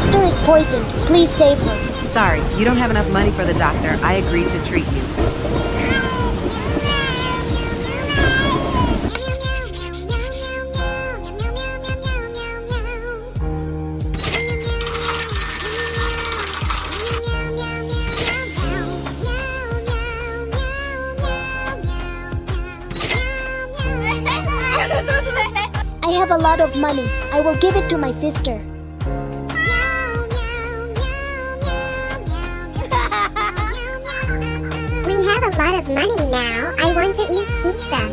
sister is poisoned. Please save her. Sorry, you don't have enough money for the doctor. I agreed to treat you. I have a lot of money. I will give it to my sister. We have a lot of money now. I want to eat pizza.